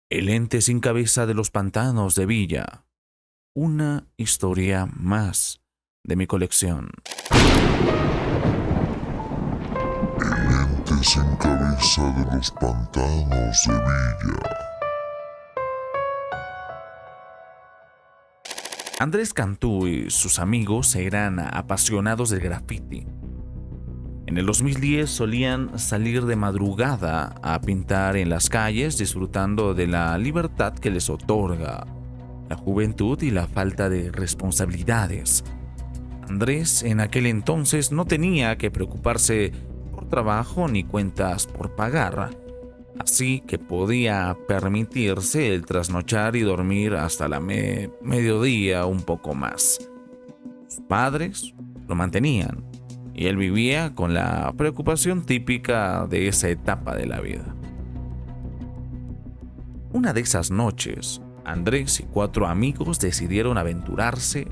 El ente sin cabeza de los pantanos de Villa. Una historia más de mi colección. El ente sin cabeza de los pantanos de Villa. Andrés Cantú y sus amigos eran apasionados del graffiti. En el 2010 solían salir de madrugada a pintar en las calles, disfrutando de la libertad que les otorga la juventud y la falta de responsabilidades. Andrés en aquel entonces no tenía que preocuparse por trabajo ni cuentas por pagar, así que podía permitirse el trasnochar y dormir hasta la mediodía un poco más. Sus padres lo mantenían y él vivía con la preocupación típica de esa etapa de la vida. Una de esas noches, Andrés y 4 amigos decidieron aventurarse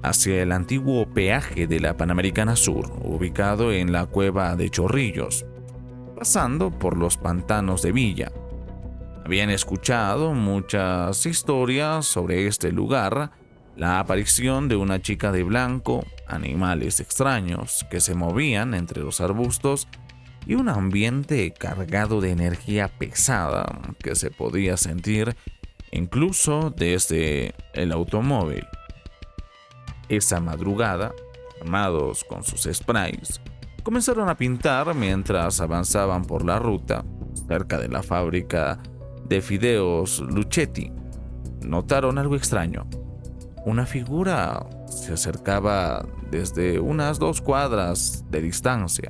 hacia el antiguo peaje de la Panamericana Sur, ubicado en la cueva de Chorrillos, pasando por los pantanos de Villa. Habían escuchado muchas historias sobre este lugar, la aparición de una chica de blanco, animales extraños que se movían entre los arbustos y un ambiente cargado de energía pesada que se podía sentir incluso desde el automóvil. Esa madrugada, armados con sus sprays, comenzaron a pintar mientras avanzaban por la ruta cerca de la fábrica de fideos Luchetti. Notaron algo extraño. Una figura se acercaba desde unas 2 cuadras de distancia.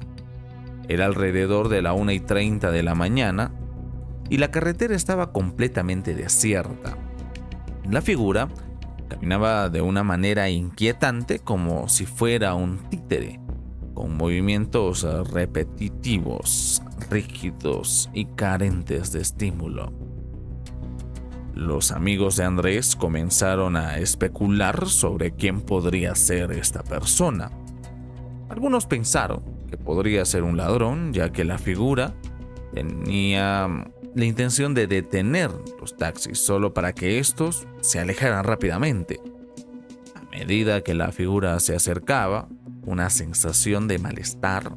Era alrededor de la 1:30 de la mañana y la carretera estaba completamente desierta. La figura caminaba de una manera inquietante, como si fuera un títere, con movimientos repetitivos, rígidos y carentes de estímulo. Los amigos de Andrés comenzaron a especular sobre quién podría ser esta persona. Algunos pensaron que podría ser un ladrón, ya que la figura tenía la intención de detener los taxis solo para que estos se alejaran rápidamente. A medida que la figura se acercaba, una sensación de malestar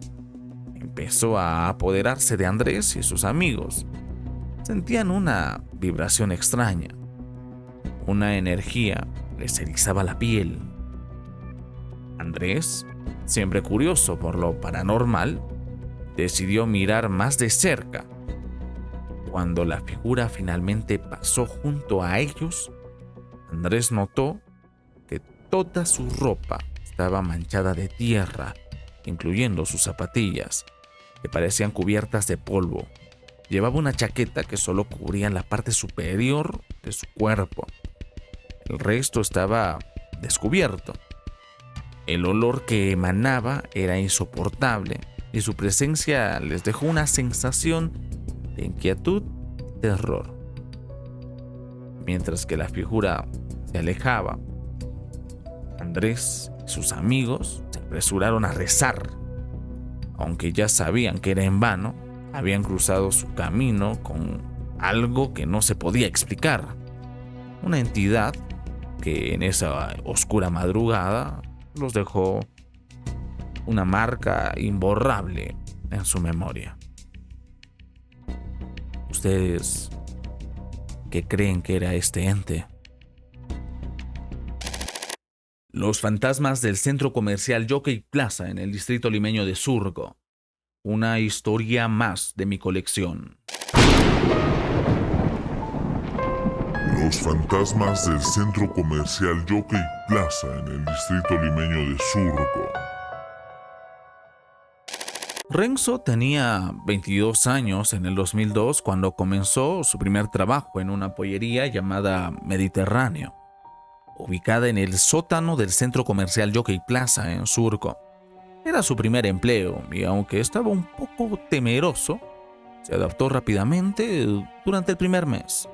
empezó a apoderarse de Andrés y sus amigos. Sentían una vibración extraña. Una energía les erizaba la piel. Andrés, siempre curioso por lo paranormal, decidió mirar más de cerca. Cuando la figura finalmente pasó junto a ellos, Andrés notó que toda su ropa estaba manchada de tierra, incluyendo sus zapatillas, que parecían cubiertas de polvo. Llevaba una chaqueta que solo cubría la parte superior de su cuerpo. El resto estaba descubierto. El olor que emanaba era insoportable y su presencia les dejó una sensación de inquietud y terror. Mientras que la figura se alejaba, Andrés y sus amigos se apresuraron a rezar. Aunque ya sabían que era en vano, habían cruzado su camino con algo que no se podía explicar. Una entidad que en esa oscura madrugada los dejó una marca imborrable en su memoria. ¿Ustedes qué creen que era este ente? Los fantasmas del centro comercial Jockey Plaza en el distrito limeño de Surco. Una historia más de mi colección. Los fantasmas del centro comercial Jockey Plaza en el distrito limeño de Surco. Renzo tenía 22 años en el 2002 cuando comenzó su primer trabajo en una pollería llamada Mediterráneo, ubicada en el sótano del centro comercial Jockey Plaza en Surco. Era su primer empleo y aunque estaba un poco temeroso, se adaptó rápidamente durante el primer mes.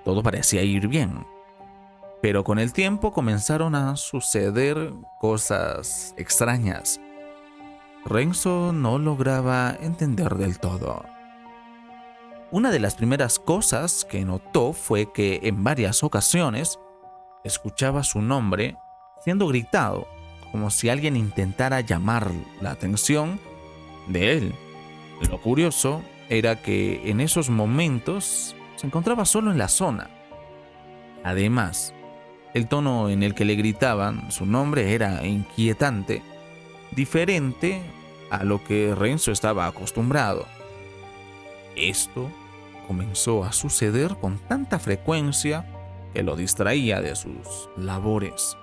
Todo parecía ir bien, pero con el tiempo comenzaron a suceder cosas extrañas. Renzo no lograba entender del todo. Una de las primeras cosas que notó fue que en varias ocasiones escuchaba su nombre siendo gritado, como si alguien intentara llamar la atención de él. Lo curioso era que en esos momentos se encontraba solo en la zona. Además, el tono en el que le gritaban su nombre era inquietante, diferente a lo que Renzo estaba acostumbrado. Esto comenzó a suceder con tanta frecuencia que lo distraía de sus labores.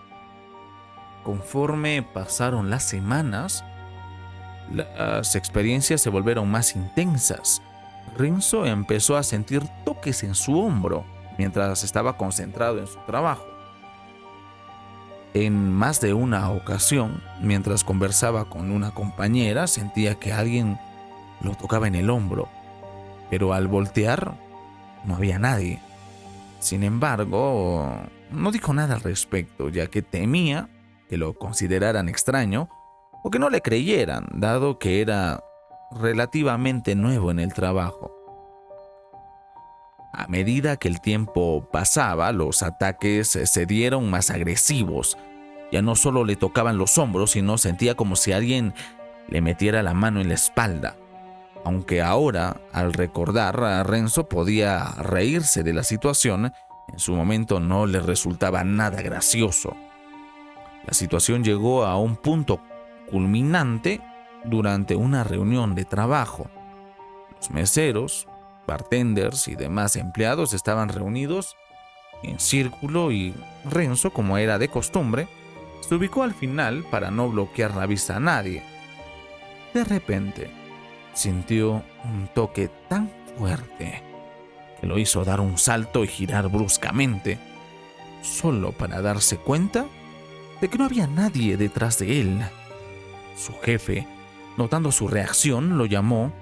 Conforme pasaron las semanas, las experiencias se volvieron más intensas. Renzo empezó a sentir toques en su hombro mientras estaba concentrado en su trabajo. En más de una ocasión, mientras conversaba con una compañera, sentía que alguien lo tocaba en el hombro, pero al voltear no había nadie. Sin embargo, no dijo nada al respecto, ya que temía que lo consideraran extraño o que no le creyeran, dado que era relativamente nuevo en el trabajo. A medida que el tiempo pasaba, los ataques se dieron más agresivos. Ya no solo le tocaban los hombros, sino sentía como si alguien le metiera la mano en la espalda. Aunque ahora, al recordar, a Renzo podía reírse de la situación, en su momento no le resultaba nada gracioso. La situación llegó a un punto culminante durante una reunión de trabajo. Los meseros, bartenders y demás empleados estaban reunidos en círculo y Renzo, como era de costumbre, se ubicó al final para no bloquear la vista a nadie. De repente, sintió un toque tan fuerte que lo hizo dar un salto y girar bruscamente, solo para darse cuenta de que no había nadie detrás de él. Su jefe, notando su reacción, lo llamó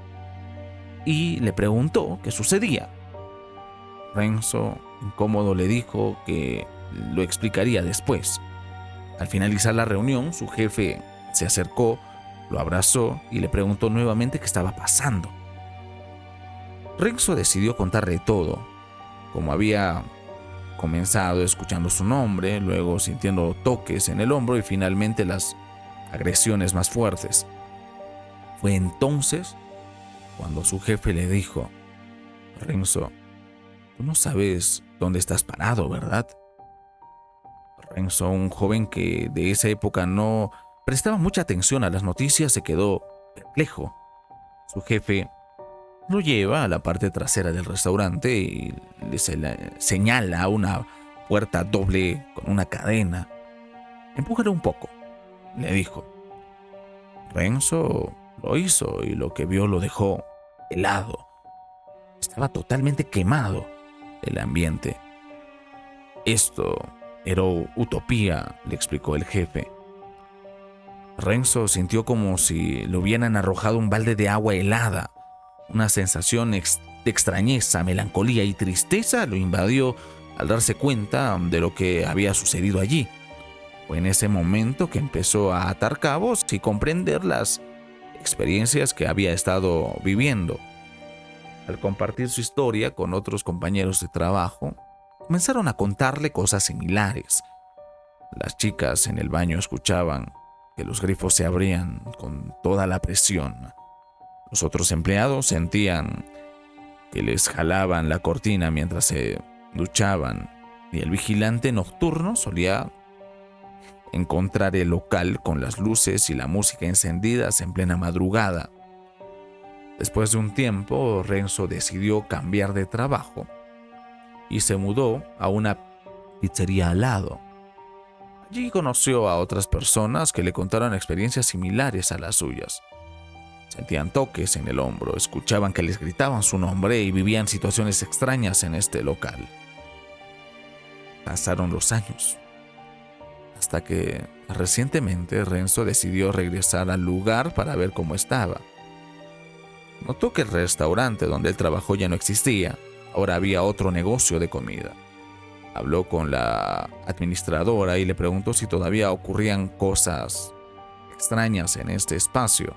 y le preguntó qué sucedía. Renzo, incómodo, le dijo que lo explicaría después. Al finalizar la reunión, su jefe se acercó, lo abrazó y le preguntó nuevamente qué estaba pasando. Renzo decidió contarle todo, como había comenzado escuchando su nombre, luego sintiendo toques en el hombro y finalmente las agresiones más fuertes. Fue entonces cuando su jefe le dijo: Renzo, tú no sabes dónde estás parado, ¿verdad? Renzo, un joven que de esa época no prestaba mucha atención a las noticias, se quedó perplejo. Su jefe lo lleva a la parte trasera del restaurante y le señala una puerta doble con una cadena. Empújalo un poco, le dijo. Renzo lo hizo y lo que vio lo dejó helado. Estaba totalmente quemado el ambiente. Esto era utopía, le explicó el jefe. Renzo sintió como si le hubieran arrojado un balde de agua helada. Una sensación de extrañeza, melancolía y tristeza lo invadió al darse cuenta de lo que había sucedido allí. Fue en ese momento que empezó a atar cabos y comprender las experiencias que había estado viviendo. Al compartir su historia con otros compañeros de trabajo, comenzaron a contarle cosas similares. Las chicas en el baño escuchaban que los grifos se abrían con toda la presión. Los otros empleados sentían que les jalaban la cortina mientras se duchaban, y el vigilante nocturno solía encontrar el local con las luces y la música encendidas en plena madrugada. Después de un tiempo, Renzo decidió cambiar de trabajo y se mudó a una pizzería al lado. Allí conoció a otras personas que le contaron experiencias similares a las suyas. Sentían toques en el hombro, escuchaban que les gritaban su nombre y vivían situaciones extrañas en este local. Pasaron los años, hasta que recientemente Renzo decidió regresar al lugar para ver cómo estaba. Notó que el restaurante donde él trabajó ya no existía, ahora había otro negocio de comida. Habló con la administradora y le preguntó si todavía ocurrían cosas extrañas en este espacio.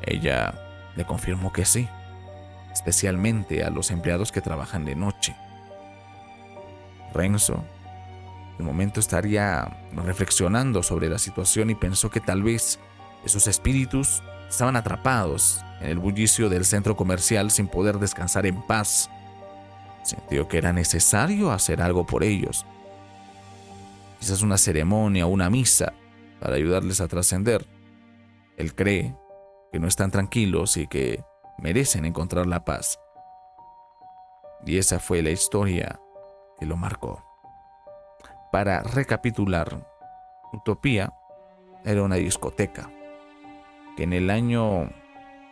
Ella le confirmó que sí. especialmente a los empleados que trabajan de noche. Renzo, de momento, estaría reflexionando sobre la situación y pensó que tal vez esos espíritus estaban atrapados en el bullicio del centro comercial sin poder descansar en paz. Sintió que era necesario hacer algo por ellos. Quizás una ceremonia o una misa para ayudarles a trascender. Él cree que no están tranquilos y que merecen encontrar la paz. Y esa fue la historia que lo marcó. Para recapitular, Utopía era una discoteca que en el año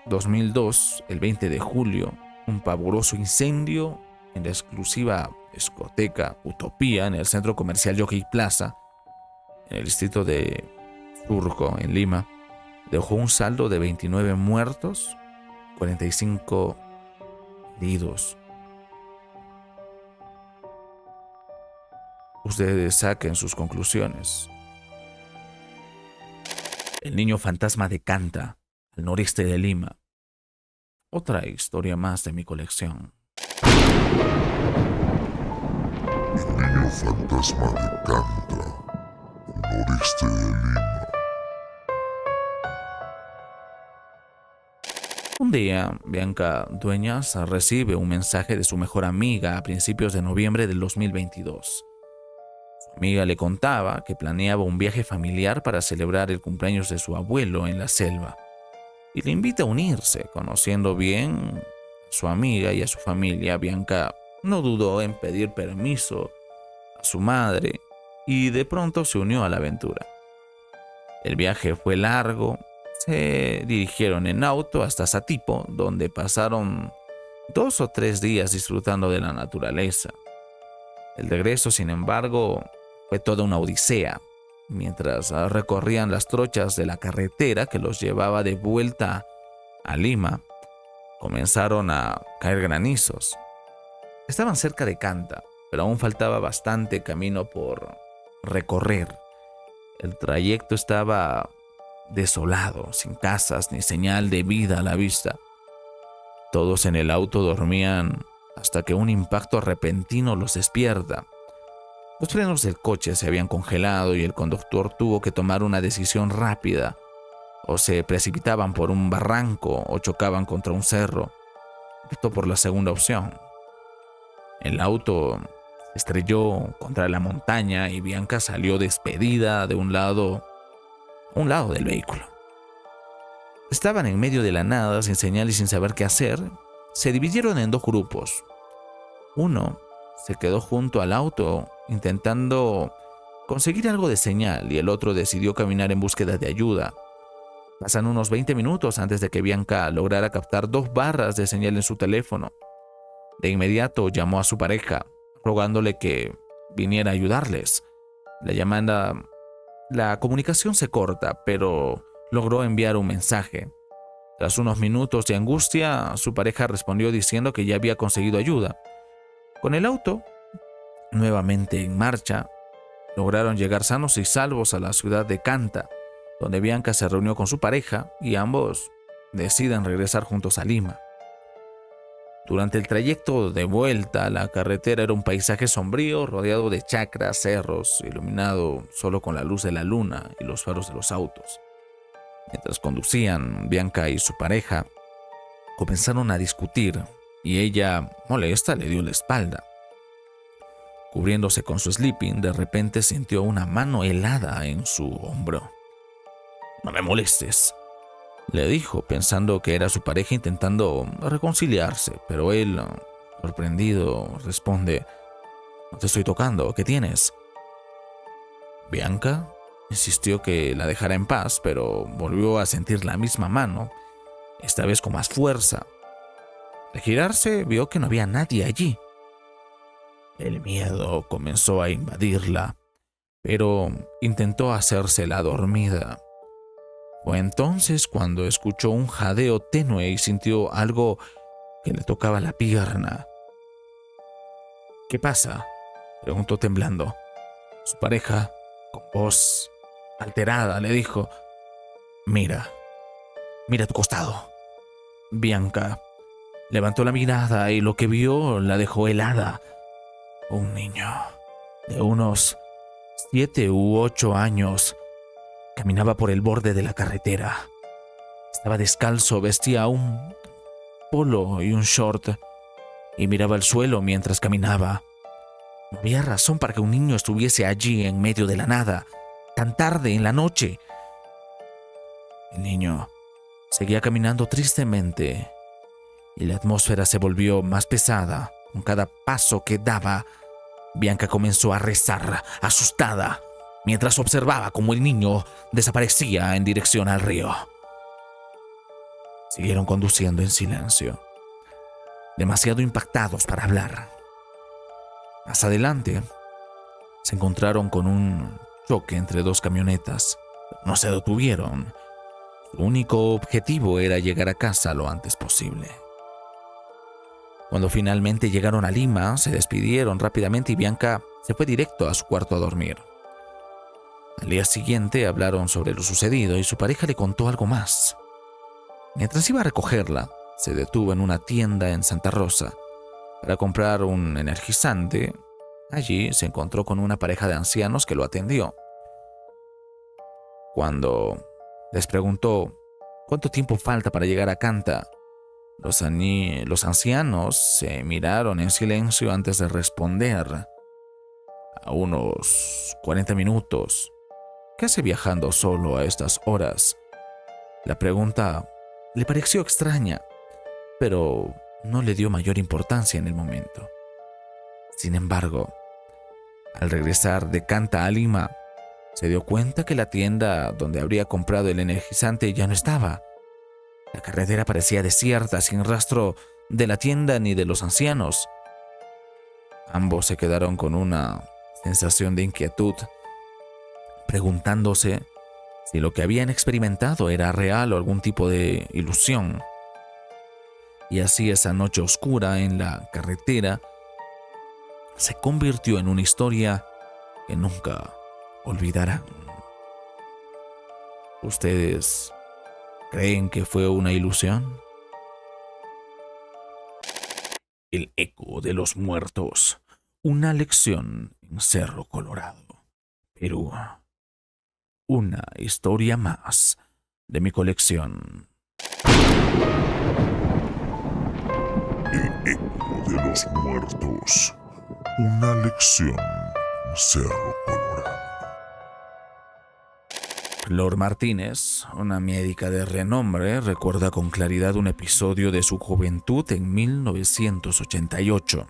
2002, el 20 de julio, un pavoroso incendio en la exclusiva discoteca Utopía en el centro comercial Jockey Plaza, en el distrito de Surco, en Lima, dejó un saldo de 29 muertos, 45 heridos. Ustedes saquen sus conclusiones. El niño fantasma de Canta, al noreste de Lima. Otra historia más de mi colección. El niño fantasma de Canta, al noreste de Lima. Un día, Bianca Dueñas recibe un mensaje de su mejor amiga a principios de noviembre del 2022. Su amiga le contaba que planeaba un viaje familiar para celebrar el cumpleaños de su abuelo en la selva y le invita a unirse. Conociendo bien a su amiga y a su familia, Bianca no dudó en pedir permiso a su madre y de pronto se unió a la aventura. El viaje fue largo. Se dirigieron en auto hasta Satipo, donde pasaron 2 o 3 días disfrutando de la naturaleza. El regreso, sin embargo, fue toda una odisea. Mientras recorrían las trochas de la carretera que los llevaba de vuelta a Lima, comenzaron a caer granizos. Estaban cerca de Canta, pero aún faltaba bastante camino por recorrer. El trayecto estaba desolado, sin casas ni señal de vida a la vista. Todos en el auto dormían hasta que un impacto repentino los despierta. Los frenos del coche se habían congelado y el conductor tuvo que tomar una decisión rápida. O se precipitaban por un barranco o chocaban contra un cerro. Optó por la segunda opción. El auto se estrelló contra la montaña y Bianca salió despedida de un lado del vehículo. Estaban en medio de la nada, sin señal y sin saber qué hacer. Se dividieron en 2 grupos. Uno se quedó junto al auto intentando conseguir algo de señal y el otro decidió caminar en búsqueda de ayuda. Pasan unos 20 minutos antes de que Bianca lograra captar 2 barras de señal en su teléfono. De inmediato llamó a su pareja, rogándole que viniera a ayudarles. La comunicación se corta, pero logró enviar un mensaje. Tras unos minutos de angustia, su pareja respondió diciendo que ya había conseguido ayuda. Con el auto nuevamente en marcha, lograron llegar sanos y salvos a la ciudad de Canta, donde Bianca se reunió con su pareja y ambos deciden regresar juntos a Lima. Durante el trayecto de vuelta, la carretera era un paisaje sombrío, rodeado de chacras, cerros, iluminado solo con la luz de la luna y los faros de los autos. Mientras conducían, Bianca y su pareja comenzaron a discutir y ella, molesta, le dio la espalda. Cubriéndose con su sleeping, de repente sintió una mano helada en su hombro. «No me molestes», le dijo, pensando que era su pareja intentando reconciliarse, pero él, sorprendido, responde: «No te estoy tocando, ¿qué tienes?». Bianca insistió que la dejara en paz, pero volvió a sentir la misma mano, esta vez con más fuerza. Al girarse, vio que no había nadie allí. El miedo comenzó a invadirla, pero intentó hacerse la dormida. Fue entonces cuando escuchó un jadeo tenue y sintió algo que le tocaba la pierna. «¿Qué pasa?», preguntó temblando. Su pareja, con voz alterada, le dijo: «Mira a tu costado». Bianca Levantó la mirada y lo que vio la dejó helada. Un niño de unos 7 u 8 años caminaba por el borde de la carretera. Estaba descalzo, vestía un polo y un short y miraba el suelo mientras caminaba. No había razón para que un niño estuviese allí en medio de la nada, tan tarde en la noche. El niño seguía caminando tristemente y la atmósfera se volvió más pesada. Con cada paso que daba, Bianca comenzó a rezar, asustada, mientras observaba cómo el niño desaparecía en dirección al río. Siguieron conduciendo en silencio, demasiado impactados para hablar. Más adelante, se encontraron con un choque entre dos camionetas. No se detuvieron. Su único objetivo era llegar a casa lo antes posible. Cuando finalmente llegaron a Lima, se despidieron rápidamente y Bianca se fue directo a su cuarto a dormir. Al día siguiente hablaron sobre lo sucedido y su pareja le contó algo más. Mientras iba a recogerla, se detuvo en una tienda en Santa Rosa para comprar un energizante. Allí se encontró con una pareja de ancianos que lo atendió. Cuando les preguntó cuánto tiempo falta para llegar a Canta, los ancianos se miraron en silencio antes de responder. A unos 40 minutos. ¿Qué hace viajando solo a estas horas? La pregunta le pareció extraña, pero no le dio mayor importancia en el momento. Sin embargo, al regresar de Canta a Lima, se dio cuenta que la tienda donde habría comprado el energizante ya no estaba. La carretera parecía desierta, sin rastro de la tienda ni de los ancianos. Ambos se quedaron con una sensación de inquietud, preguntándose si lo que habían experimentado era real o algún tipo de ilusión. Y así esa noche oscura en la carretera se convirtió en una historia que nunca olvidarán. ¿Ustedes creen que fue una ilusión? El eco de los muertos. Una lección en Cerro Colorado, Perú. Una historia más de mi colección. El eco de los muertos. Una lección en Cerro Colorado. Flor Martínez, una médica de renombre, recuerda con claridad un episodio de su juventud en 1988.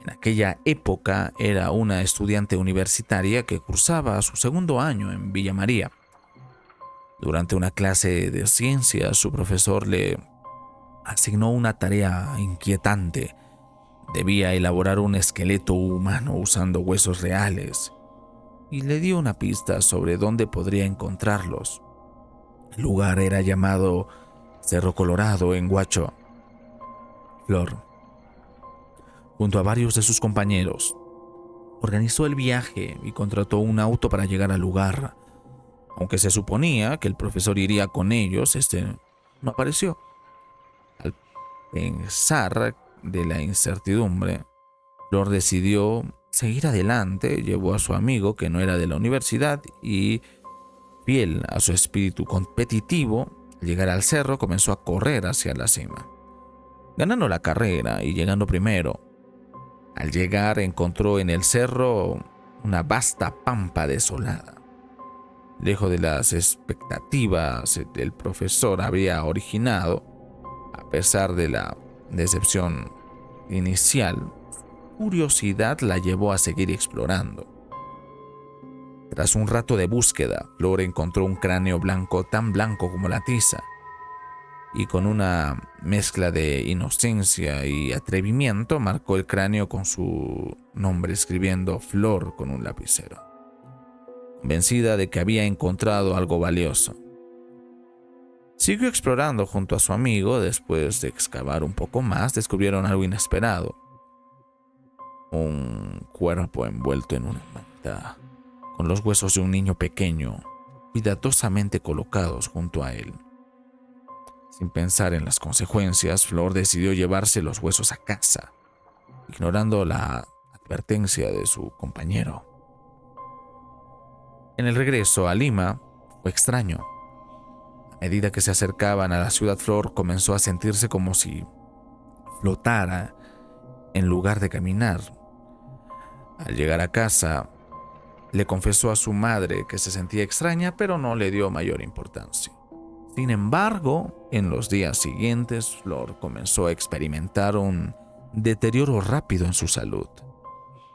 En aquella época era una estudiante universitaria que cursaba su segundo año en Villa María. Durante una clase de ciencias, su profesor le asignó una tarea inquietante. Debía elaborar un esqueleto humano usando huesos reales y le dio una pista sobre dónde podría encontrarlos. El lugar era llamado Cerro Colorado en Huacho. Flor, junto a varios de sus compañeros, organizó el viaje y contrató un auto para llegar al lugar. Aunque se suponía que el profesor iría con ellos, no apareció. Al pensar de la incertidumbre, Flor decidió seguir adelante. Llevó a su amigo, que no era de la universidad, y, fiel a su espíritu competitivo, al llegar al cerro comenzó a correr hacia la cima, ganando la carrera y llegando primero. Al llegar encontró en el cerro una vasta pampa desolada. Lejos de las expectativas el profesor había originado, a pesar de la decepción inicial, curiosidad la llevó a seguir explorando. Tras un rato de búsqueda, Flor encontró un cráneo blanco, tan blanco como la tiza, y con una mezcla de inocencia y atrevimiento marcó el cráneo con su nombre, escribiendo Flor con un lapicero, convencida de que había encontrado algo valioso. Siguió explorando junto a su amigo. Después de excavar un poco más, descubrieron algo inesperado: un cuerpo envuelto en una manta, con los huesos de un niño pequeño cuidadosamente colocados junto a él. Sin pensar en las consecuencias, Flor decidió llevarse los huesos a casa, ignorando la advertencia de su compañero. En el regreso a Lima fue extraño. A medida que se acercaban a la ciudad, Flor comenzó a sentirse como si flotara en lugar de caminar. Al llegar a casa, le confesó a su madre que se sentía extraña, pero no le dio mayor importancia. Sin embargo, en los días siguientes, Flor comenzó a experimentar un deterioro rápido en su salud.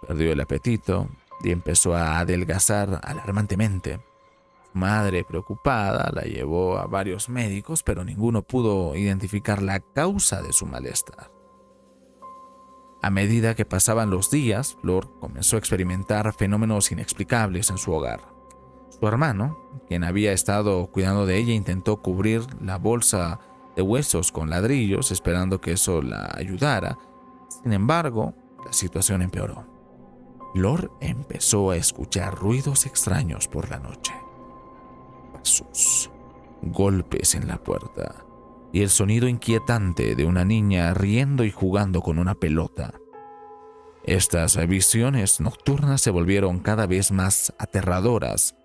Perdió el apetito y empezó a adelgazar alarmantemente. Su madre, preocupada, la llevó a varios médicos, pero ninguno pudo identificar la causa de su malestar. A medida que pasaban los días, Flor comenzó a experimentar fenómenos inexplicables en su hogar. Su hermano, quien había estado cuidando de ella, intentó cubrir la bolsa de huesos con ladrillos, esperando que eso la ayudara. Sin embargo, la situación empeoró. Flor empezó a escuchar ruidos extraños por la noche. Pasos, golpes en la puerta y el sonido inquietante de una niña riendo y jugando con una pelota. Estas visiones nocturnas se volvieron cada vez más aterradoras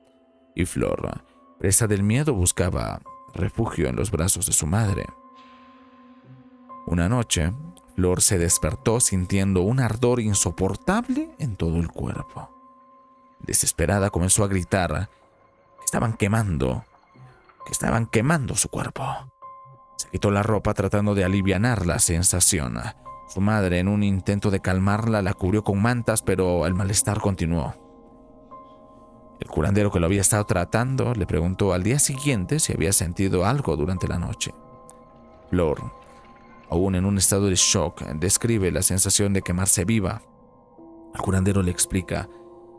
y Flor, presa del miedo, buscaba refugio en los brazos de su madre. Una noche, Flor se despertó sintiendo un ardor insoportable en todo el cuerpo. Desesperada comenzó a gritar que estaban quemando su cuerpo. Se quitó la ropa tratando de alivianar la sensación. Su madre, en un intento de calmarla, la cubrió con mantas, pero el malestar continuó. El curandero que lo había estado tratando le preguntó al día siguiente si había sentido algo durante la noche. Flor, aún en un estado de shock, describe la sensación de quemarse viva. El curandero le explica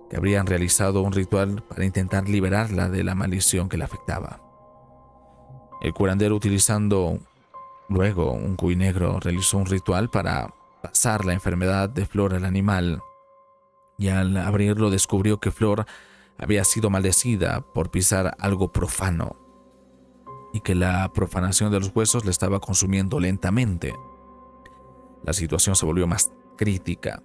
que habrían realizado un ritual para intentar liberarla de la maldición que la afectaba. El curandero, utilizando luego un cuy negro, realizó un ritual para pasar la enfermedad de Flor al animal, y al abrirlo descubrió que Flor había sido maldecida por pisar algo profano y que la profanación de los huesos le estaba consumiendo lentamente. La situación se volvió más crítica,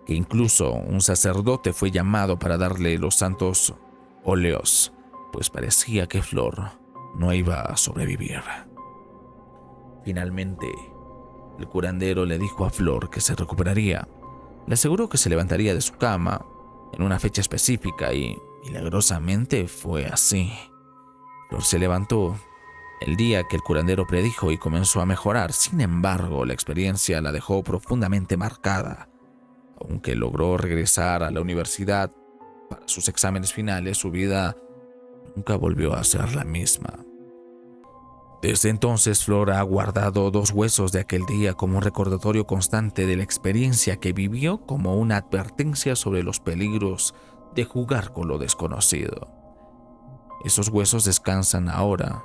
que incluso un sacerdote fue llamado para darle los santos óleos, pues parecía que Flor no iba a sobrevivir. Finalmente, el curandero le dijo a Flor que se recuperaría. Le aseguró que se levantaría de su cama en una fecha específica y, milagrosamente, fue así. Flor se levantó el día que el curandero predijo y comenzó a mejorar. Sin embargo, la experiencia la dejó profundamente marcada. Aunque logró regresar a la universidad para sus exámenes finales, su vida nunca volvió a ser la misma. Desde entonces, Flor ha guardado 2 huesos de aquel día como un recordatorio constante de la experiencia que vivió, como una advertencia sobre los peligros de jugar con lo desconocido. Esos huesos descansan ahora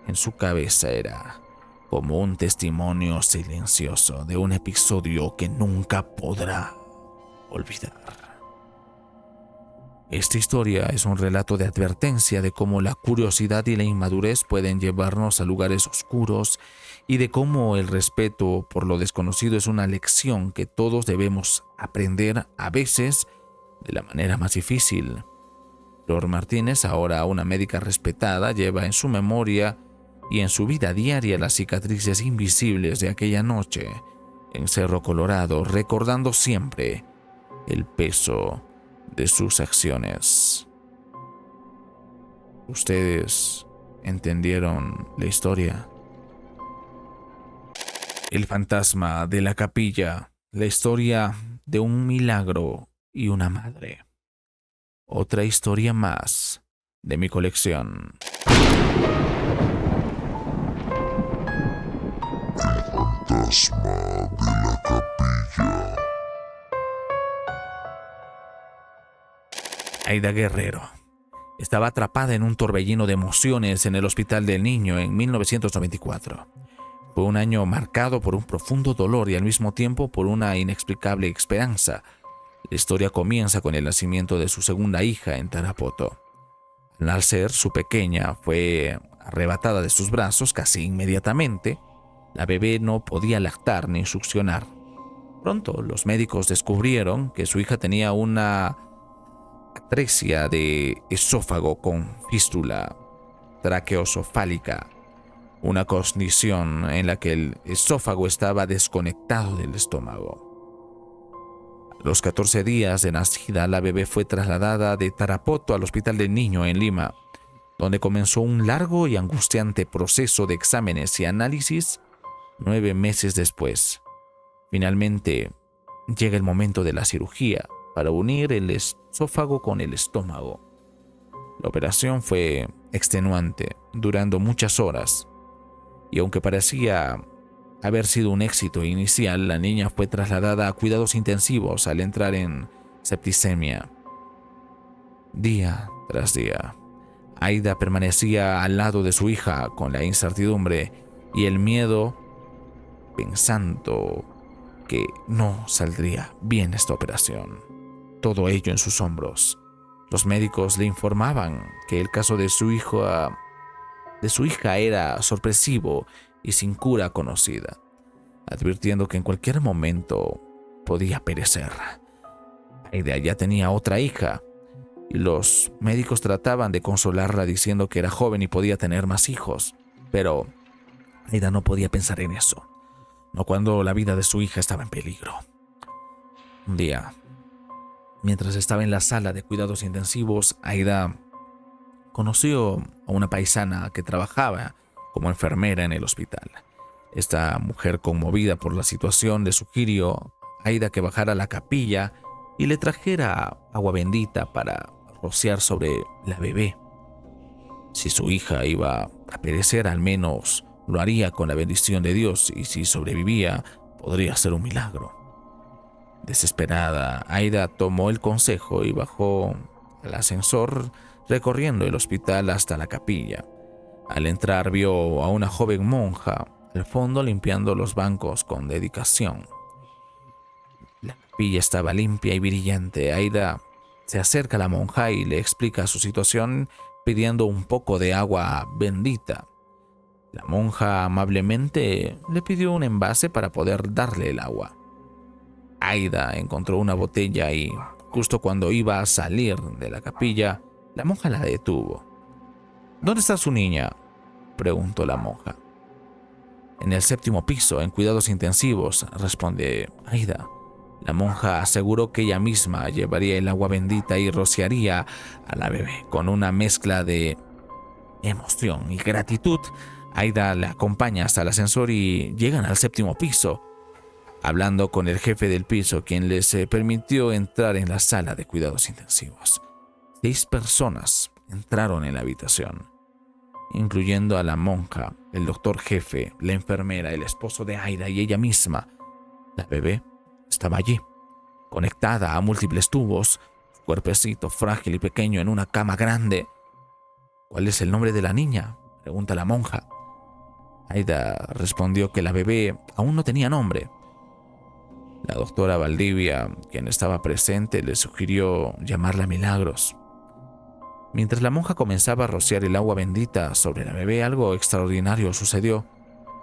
en su cabecera como un testimonio silencioso de un episodio que nunca podrá olvidar. Esta historia es un relato de advertencia de cómo la curiosidad y la inmadurez pueden llevarnos a lugares oscuros y de cómo el respeto por lo desconocido es una lección que todos debemos aprender, a veces de la manera más difícil. Flor Martínez, ahora una médica respetada, lleva en su memoria y en su vida diaria las cicatrices invisibles de aquella noche en Cerro Colorado, recordando siempre el peso de sus acciones. ¿Ustedes entendieron la historia? El fantasma de la capilla, la historia de un milagro y una madre. Otra historia más de mi colección. El fantasma de la capilla. Aida Guerrero estaba atrapada en un torbellino de emociones en el Hospital del Niño en 1994. Fue un año marcado por un profundo dolor y al mismo tiempo por una inexplicable esperanza. La historia comienza con el nacimiento de su segunda hija en Tarapoto. Al nacer, su pequeña fue arrebatada de sus brazos casi inmediatamente, la bebé no podía lactar ni succionar. Pronto los médicos descubrieron que su hija tenía una atresia de esófago con fístula traqueosofálica, una condición en la que el esófago estaba desconectado del estómago. A los 14 días de nacida, la bebé fue trasladada de Tarapoto al Hospital del Niño en Lima, donde comenzó un largo y angustiante proceso de exámenes y análisis 9 meses después. Finalmente, llega el momento de la cirugía para unir el esófago con el estómago. La operación fue extenuante, durando muchas horas, y aunque parecía haber sido un éxito inicial, la niña fue trasladada a cuidados intensivos al entrar en septicemia. Día tras día, Aida permanecía al lado de su hija con la incertidumbre y el miedo, pensando que no saldría bien esta operación. Todo ello en sus hombros. Los médicos le informaban que el caso de su hija era sorpresivo y sin cura conocida, advirtiendo que en cualquier momento podía perecer. Aida ya tenía otra hija y los médicos trataban de consolarla diciendo que era joven y podía tener más hijos, pero Aida no podía pensar en eso, no cuando la vida de su hija estaba en peligro. Un día, mientras estaba en la sala de cuidados intensivos, Aida conoció a una paisana que trabajaba como enfermera en el hospital. Esta mujer, conmovida por la situación, le sugirió a Aida que bajara a la capilla y le trajera agua bendita para rociar sobre la bebé. Si su hija iba a perecer, al menos lo haría con la bendición de Dios, y si sobrevivía, podría ser un milagro. Desesperada, Aida tomó el consejo y bajó al ascensor, recorriendo el hospital hasta la capilla. Al entrar, vio a una joven monja al fondo limpiando los bancos con dedicación. La capilla estaba limpia y brillante. Aida se acerca a la monja y le explica su situación pidiendo un poco de agua bendita. La monja amablemente le pidió un envase para poder darle el agua. Aida encontró una botella y, justo cuando iba a salir de la capilla, la monja la detuvo. ¿Dónde está su niña?, preguntó la monja. En el 7º piso, en cuidados intensivos, responde Aida. La monja aseguró que ella misma llevaría el agua bendita y rociaría a la bebé. Con una mezcla de emoción y gratitud, Aida la acompaña hasta el ascensor y llegan al 7º piso, hablando con el jefe del piso, quien les permitió entrar en la sala de cuidados intensivos. 6 personas entraron en la habitación, incluyendo a la monja, el doctor jefe, la enfermera, el esposo de Aida y ella misma. La bebé estaba allí, conectada a múltiples tubos, su cuerpecito frágil y pequeño en una cama grande. ¿Cuál es el nombre de la niña?, pregunta la monja. Aida respondió que la bebé aún no tenía nombre. La doctora Valdivia, quien estaba presente, le sugirió llamarla Milagros. Mientras la monja comenzaba a rociar el agua bendita sobre la bebé, algo extraordinario sucedió.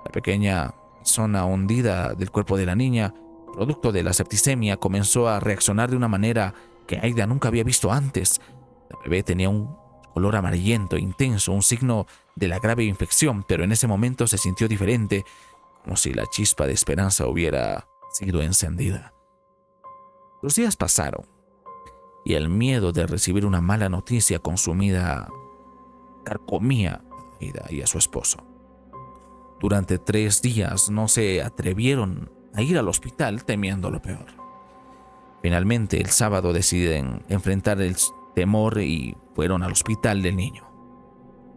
La pequeña zona hundida del cuerpo de la niña, producto de la septicemia, comenzó a reaccionar de una manera que Aida nunca había visto antes. La bebé tenía un color amarillento intenso, un signo de la grave infección, pero en ese momento se sintió diferente, como si la chispa de esperanza hubiera sido encendida. Los días pasaron y el miedo de recibir una mala noticia consumida carcomía a Aida y a su esposo. Durante 3 días no se atrevieron a ir al hospital, temiendo lo peor. Finalmente, el sábado deciden enfrentar el temor y fueron al hospital del niño.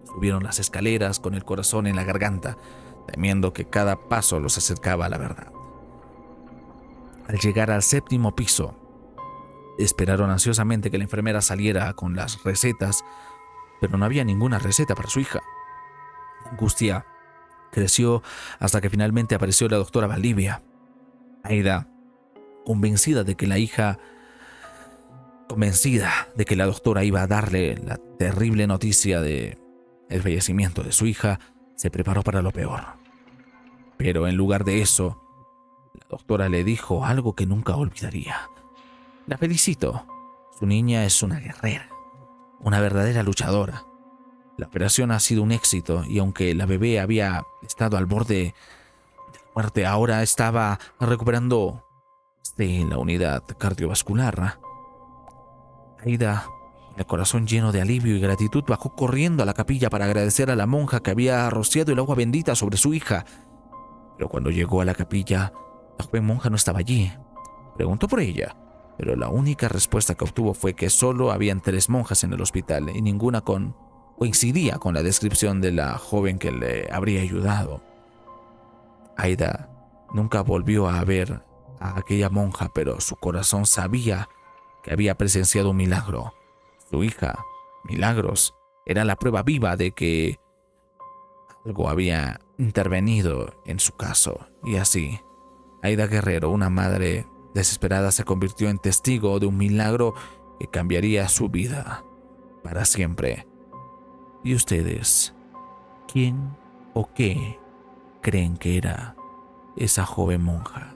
Subieron las escaleras con el corazón en la garganta, temiendo que cada paso los acercaba a la verdad. Al llegar al 7º piso, esperaron ansiosamente que la enfermera saliera con las recetas, pero no había ninguna receta para su hija. La angustia creció hasta que finalmente apareció la doctora Valdivia. Aida, convencida de que la doctora iba a darle la terrible noticia de el fallecimiento de su hija, se preparó para lo peor. Pero en lugar de eso, la doctora le dijo algo que nunca olvidaría. La felicito. Su niña es una guerrera, una verdadera luchadora. La operación ha sido un éxito y aunque la bebé había estado al borde de la muerte, ahora estaba recuperando de la unidad cardiovascular. Aida, el corazón lleno de alivio y gratitud, bajó corriendo a la capilla para agradecer a la monja que había rociado el agua bendita sobre su hija. Pero cuando llegó a la capilla, la joven monja no estaba allí. Preguntó por ella, pero la única respuesta que obtuvo fue que solo habían 3 monjas en el hospital y ninguna coincidía con la descripción de la joven que le habría ayudado. Aida nunca volvió a ver a aquella monja, pero su corazón sabía que había presenciado un milagro. Su hija, Milagros, era la prueba viva de que algo había intervenido en su caso. Y así, Aida Guerrero, una madre desesperada, se convirtió en testigo de un milagro que cambiaría su vida para siempre. ¿Y ustedes? ¿Quién o qué creen que era esa joven monja?